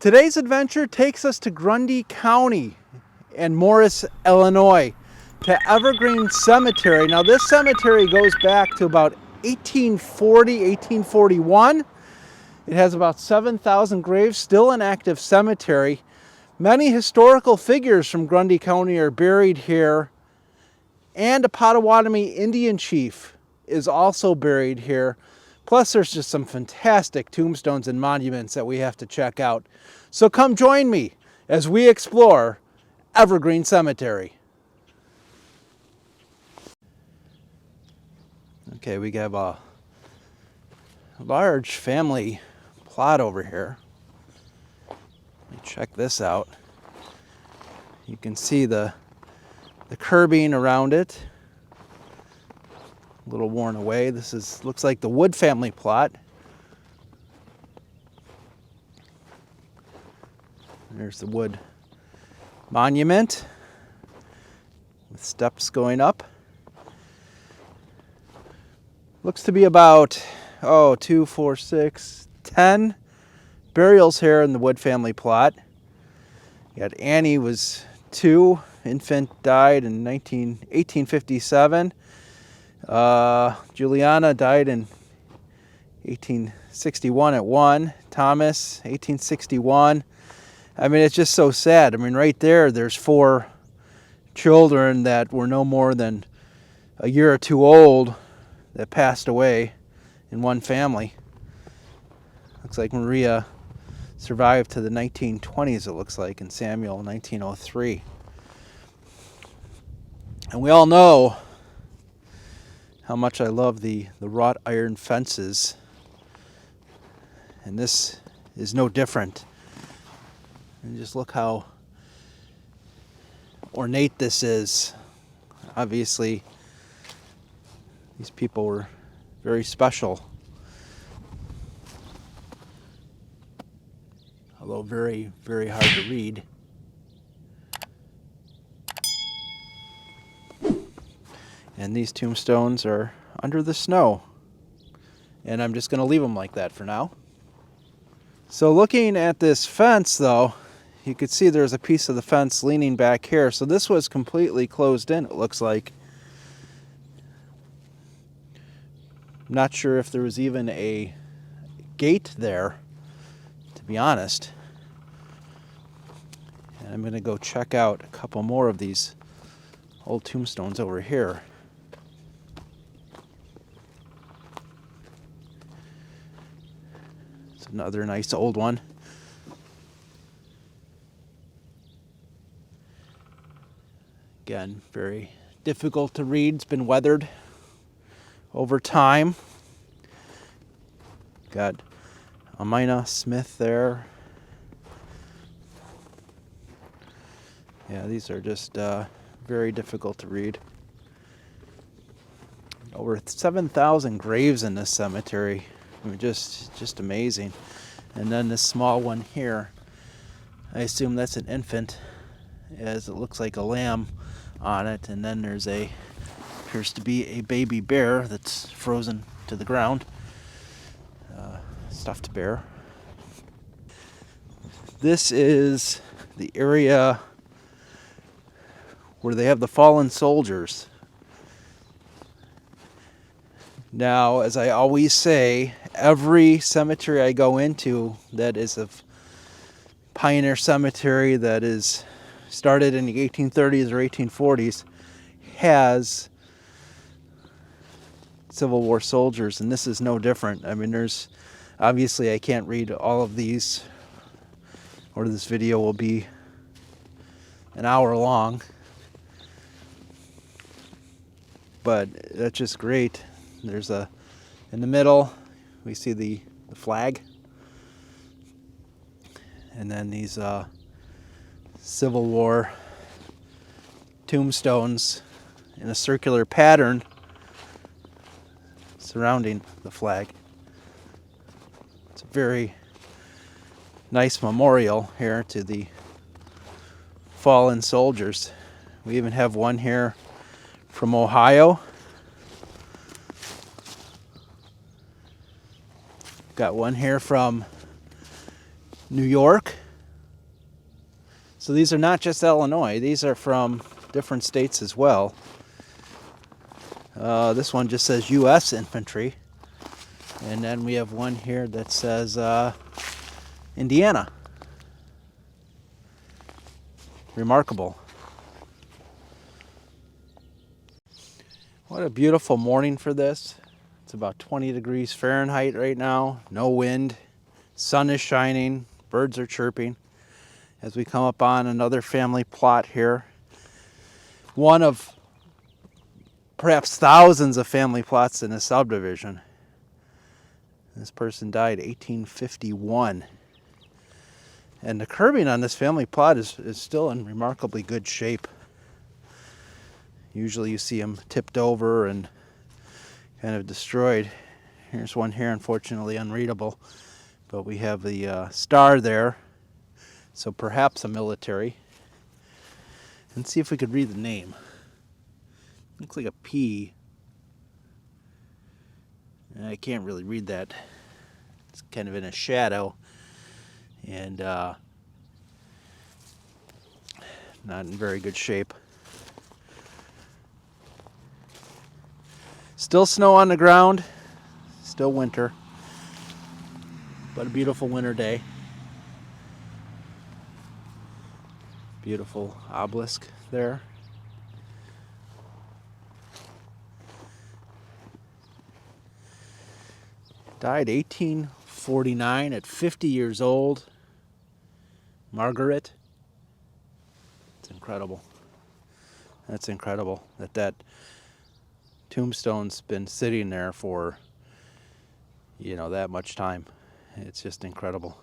Today's adventure takes us to Grundy County and Morris, Illinois, to Evergreen Cemetery. Now this cemetery goes back to about 1840, 1841. It has about 7,000 graves, still an active cemetery. Many historical figures from Grundy County are buried here, and a Pottawatomie Indian Chief is also buried here. Plus there's just some fantastic tombstones and monuments that we have to check out. So come join me as we explore Evergreen Cemetery. Okay, we have a large family plot over here. Let me check this out. You can see the curbing around it. A little worn away. This looks like the Wood family plot. There's the Wood monument with steps going up. Looks to be about 2, 4, 6, 10 burials here in the Wood family plot. You got Annie was 2, infant died in 1857. Juliana died in 1861 at 1. Thomas, 1861. I mean, it's just so sad. I mean, right there's 4 children that were no more than a year or 2 old that passed away in one family. Looks like Maria survived to the 1920s, it looks like, and Samuel 1903. And we all know how much I love the wrought iron fences. And this is no different. And just look how ornate this is. Obviously, these people were very special. Although very, very hard to read. And these tombstones are under the snow. And I'm just going to leave them like that for now. So looking at this fence though, you could see there's a piece of the fence leaning back here. So this was completely closed in, it looks like. I'm not sure if there was even a gate there, to be honest. And I'm going to go check out a couple more of these old tombstones over here. It's another nice old one. Again, very difficult to read. It's been weathered over time. Got Amina Smith there. Yeah, these are just very difficult to read. Over 7,000 graves in this cemetery. I mean, just amazing. And then this small one here, I assume that's an infant, as it looks like a lamb on it. And then there's appears to be a baby bear that's frozen to the ground. Stuffed bear. This is the area where they have the fallen soldiers. Now, as I always say, every cemetery I go into that is a pioneer cemetery that is started in the 1830s or 1840s has Civil War soldiers, and this is no different. I mean, there's obviously I can't read all of these, or this video will be an hour long, but that's just great. There's in the middle we see the flag, and then these Civil War tombstones in a circular pattern surrounding the flag. It's a very nice memorial here to the fallen soldiers. We even have one here from Ohio. Got one here from New York. So these are not just Illinois, these are from different states as well. This one just says U.S. Infantry. And then we have one here that says Indiana. Remarkable. What a beautiful morning for this. It's about 20 degrees Fahrenheit right now. No wind. Sun is shining. Birds are chirping. As we come up on another family plot here. One of perhaps thousands of family plots in a subdivision. This person died 1851. And the curbing on this family plot is still in remarkably good shape. Usually you see them tipped over and kind of destroyed. Here's one here, unfortunately unreadable. But we have the star there. So perhaps a military. And see if we could read the name. Looks like a P. I can't really read that. It's kind of in a shadow. And not in very good shape. Still snow on the ground. Still winter. But a beautiful winter day. Beautiful obelisk there. Died 1849 at 50 years old. Margaret. It's incredible. That's incredible that tombstone's been sitting there for, that much time. It's just incredible.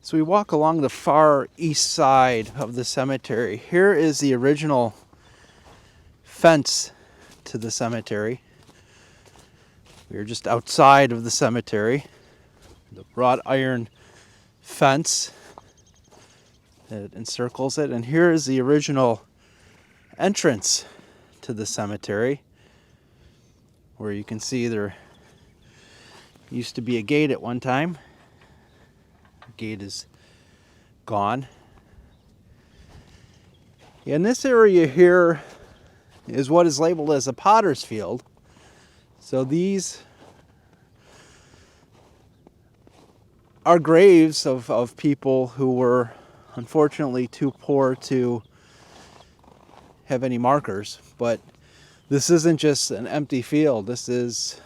So we walk along the far east side of the cemetery. Here is the original fence to the cemetery. We are just outside of the cemetery. The wrought iron fence that encircles it. And here is the original entrance to the cemetery, where you can see there used to be a gate at one time. The gate is gone. In this area here is what is labeled as a potter's field. So these are graves of people who were unfortunately too poor to have any markers. But this isn't just an empty field. This is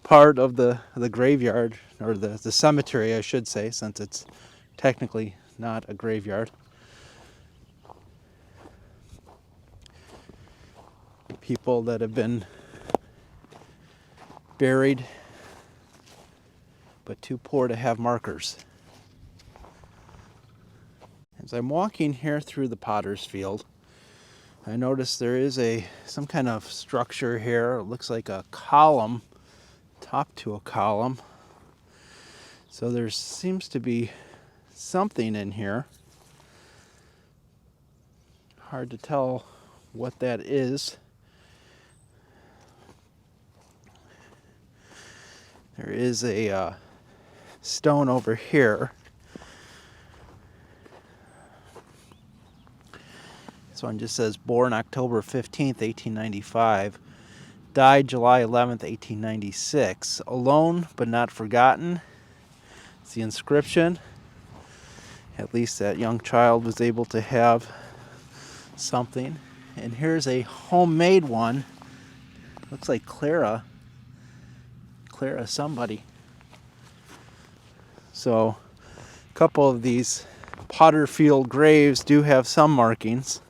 part of the graveyard, or the cemetery, I should say, since it's technically not a graveyard. People that have been buried but too poor to have markers. As I'm walking here through the potter's field, I notice there is some kind of structure here. It looks like a column, top to a column. So there seems to be something in here. Hard to tell what that is. There is a stone over here. This one just says born October 15th, 1895. Died July 11th, 1896. Alone but not forgotten. It's the inscription. At least that young child was able to have something. And here's a homemade one. Looks like Clara somebody. So a couple of these Potterfield graves do have some markings.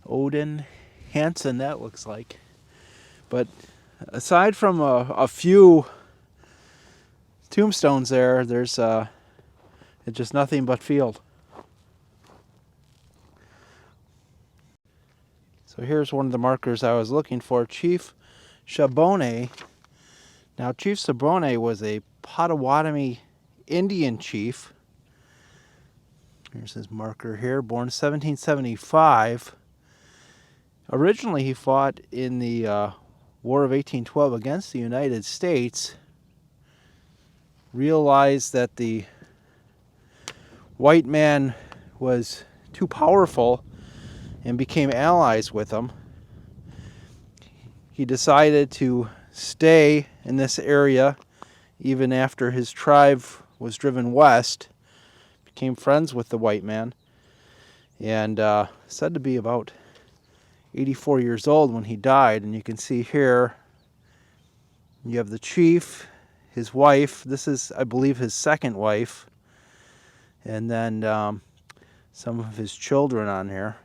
Odin Hansen, that looks like. But aside from a few tombstones there's it's just nothing but field. So here's one of the markers I was looking for. Chief Chabonnet. Now, Chief Chabonnet was a Pottawatomie Indian Chief. Here's his marker here. Born 1775. Originally, he fought in the War of 1812 against the United States, realized that the white man was too powerful and became allies with him. He decided to stay in this area even after his tribe was driven west, became friends with the white man, and said to be about 84 years old when he died. And you can see here, you have the chief, his wife. This is, I believe, his second wife. And then some of his children on here.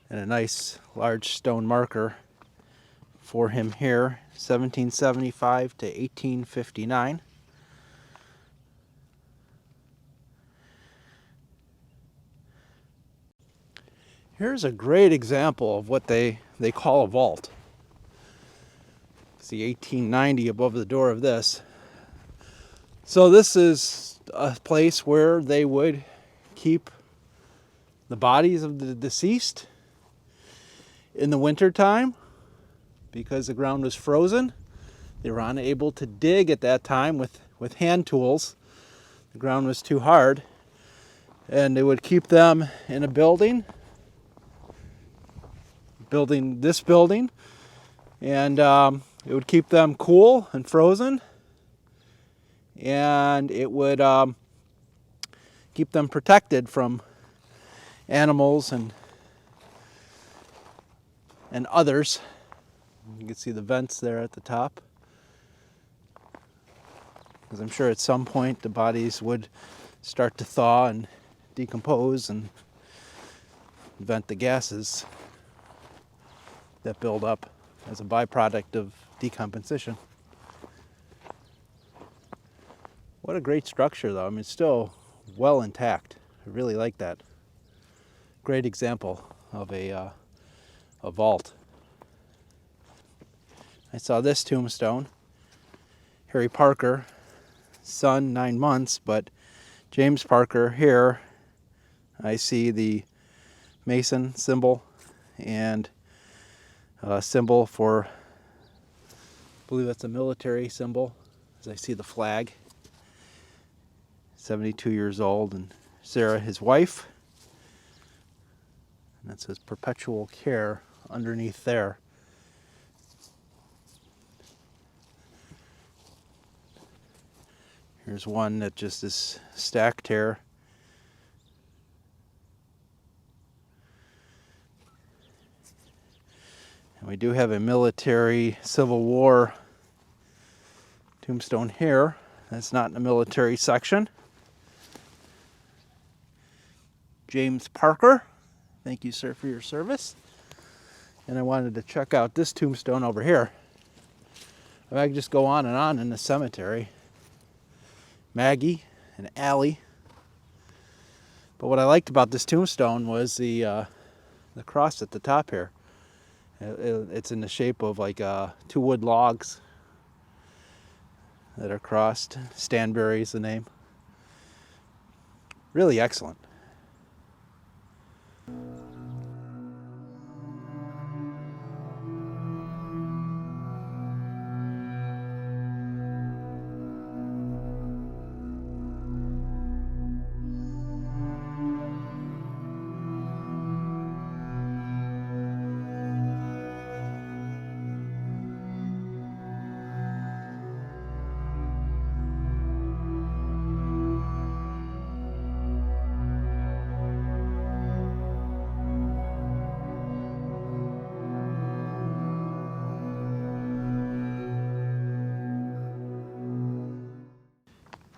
And a nice large stone marker for him here, 1775 to 1859. Here's a great example of what they call a vault. See 1890 above the door of this. So this is a place where they would keep the bodies of the deceased in the wintertime because the ground was frozen. They were unable to dig at that time with hand tools. The ground was too hard. And they would keep them in a building this building, and it would keep them cool and frozen, and it would keep them protected from animals and others. You can see the vents there at the top, because I'm sure at some point the bodies would start to thaw and decompose and vent the gases that build up as a byproduct of decomposition. What a great structure, though. I mean, it's still well intact. I really like that. Great example of a vault. I saw this tombstone. Harry Parker, son, 9 months, but James Parker here. I see the Mason symbol and symbol for, I believe that's a military symbol, as I see the flag. 72 years old, and Sarah, his wife. And that says perpetual care underneath there. Here's one that just is stacked here. And we do have a military Civil War tombstone here. That's not in the military section. James Parker, thank you, sir, for your service. And I wanted to check out this tombstone over here. I could just go on and on in the cemetery. Maggie and Allie. But what I liked about this tombstone was the cross at the top here. It's in the shape of like 2 wood logs that are crossed. Stanberry is the name. Really excellent.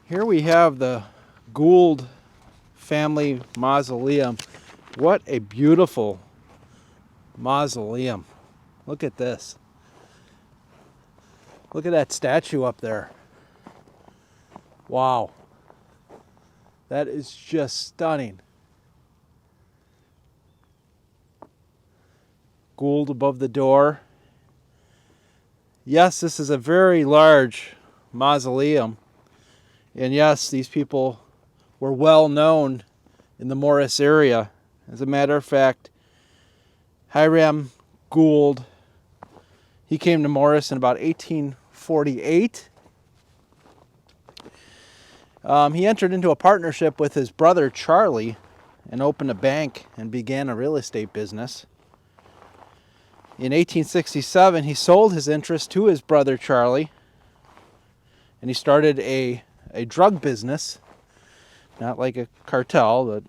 Here we have the Gould family mausoleum. What a beautiful mausoleum. Look at this. Look at that statue up there. Wow. That is just stunning. Gould above the door. Yes, this is a very large mausoleum. And yes, these people were well known in the Morris area. As a matter of fact, Hiram Gould. He came to Morris in about 1848. He entered into a partnership with his brother Charlie and opened a bank and began a real estate business. In 1867, he sold his interest to his brother Charlie, and he started a drug business, not like a cartel, but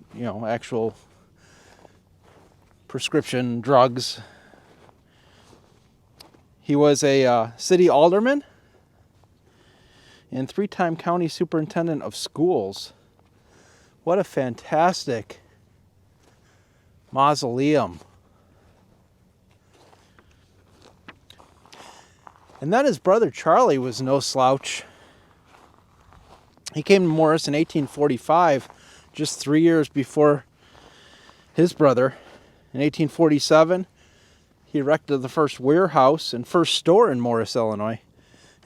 actual prescription drugs. He was a city alderman and 3-time county superintendent of schools. What a fantastic mausoleum. And then his brother Charlie was no slouch. He came to Morris in 1845, just 3 years before his brother. In 1847, he erected the first warehouse and first store in Morris, Illinois.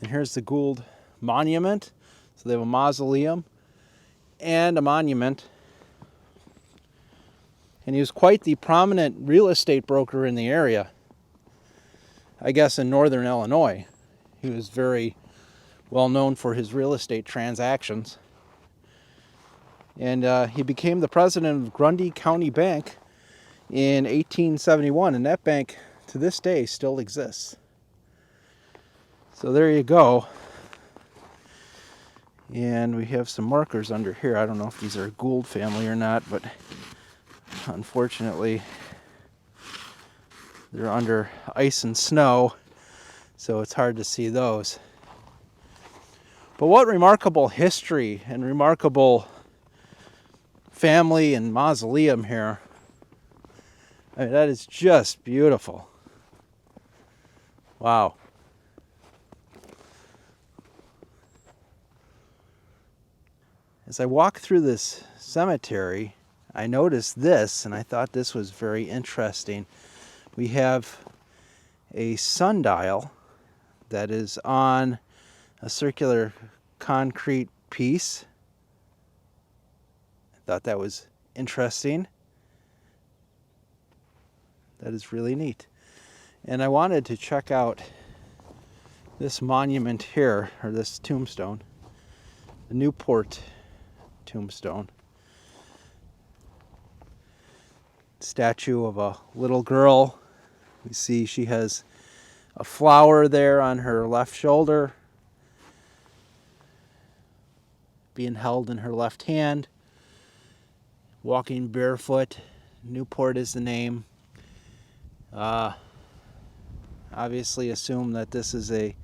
And here's the Gould Monument. So they have a mausoleum and a monument. And he was quite the prominent real estate broker in the area. I guess in northern Illinois. He was very well known for his real estate transactions. And he became the president of Grundy County Bank in 1871, and that bank to this day still exists. So there you go. And we have some markers under here. I don't know if these are Gould family or not, but unfortunately they're under ice and snow, so it's hard to see those. But what remarkable history and remarkable family and mausoleum here. I mean, that is just beautiful. Wow. As I walk through this cemetery, I noticed this, and I thought this was very interesting. We have a sundial that is on a circular concrete piece. I thought that was interesting. That is really neat. And I wanted to check out this monument here, or this tombstone, the Newport tombstone. Statue of a little girl. We see she has a flower there on her left shoulder, being held in her left hand, walking barefoot. Newport is the name. Obviously assume that this is a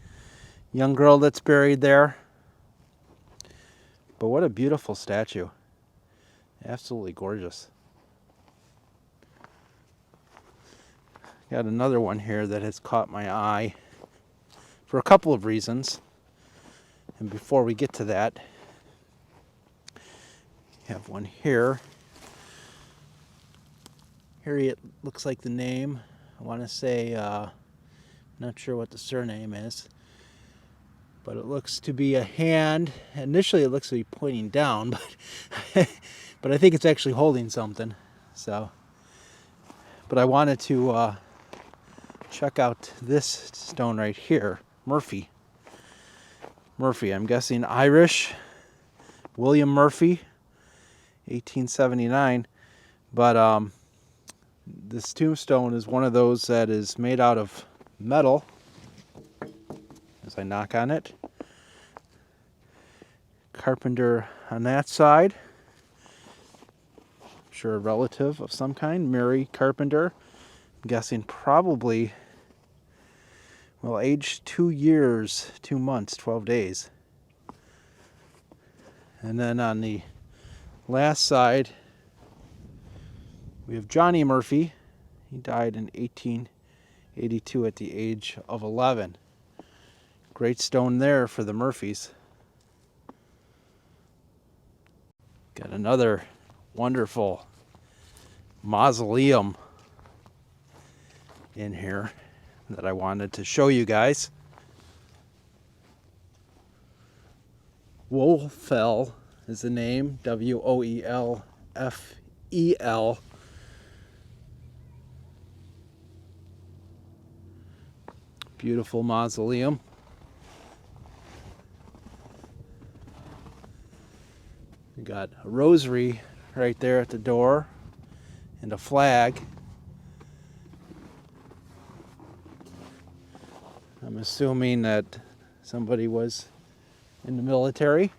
young girl that's buried there. But what a beautiful statue. Absolutely gorgeous. Got another one here that has caught my eye for a couple of reasons. And before we get to that, we have one here. Harriet looks like the name. I want to say, not sure what the surname is, but it looks to be a hand. Initially, it looks to be pointing down, but I think it's actually holding something. So, but I wanted to check out this stone right here, Murphy. Murphy, I'm guessing Irish. William Murphy, 1879. But this tombstone is one of those that is made out of metal. As I knock on it. Carpenter on that side. I'm sure a relative of some kind. Mary Carpenter. I'm guessing probably, well, aged 2 years, 2 months, 12 days. And then on the last side, we have Johnny Murphy. He died in 1882 at the age of 11. Great stone there for the Murphys. Got another wonderful mausoleum in here that I wanted to show you guys. Woelfel is the name, Woelfel. Beautiful mausoleum. We got a rosary right there at the door and a flag. I'm assuming that somebody was in the military.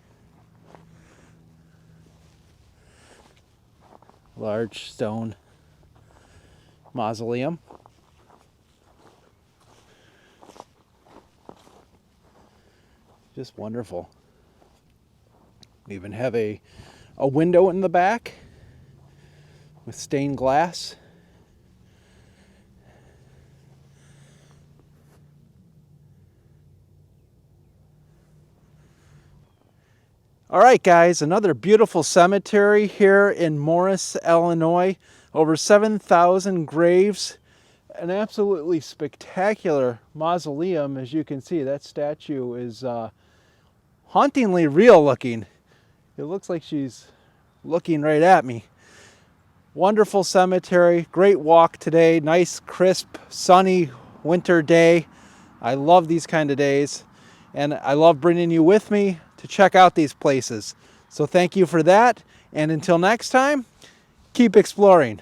Large stone mausoleum. Just wonderful. We even have a window in the back with stained glass. All right, guys, another beautiful cemetery here in Morris, Illinois. Over 7,000 graves. An absolutely spectacular mausoleum. As you can see, that statue is hauntingly real looking. It looks like she's looking right at me. Wonderful cemetery. Great walk today. Nice, crisp, sunny winter day. I love these kind of days. And I love bringing you with me to check out these places. So thank you for that. And until next time, keep exploring.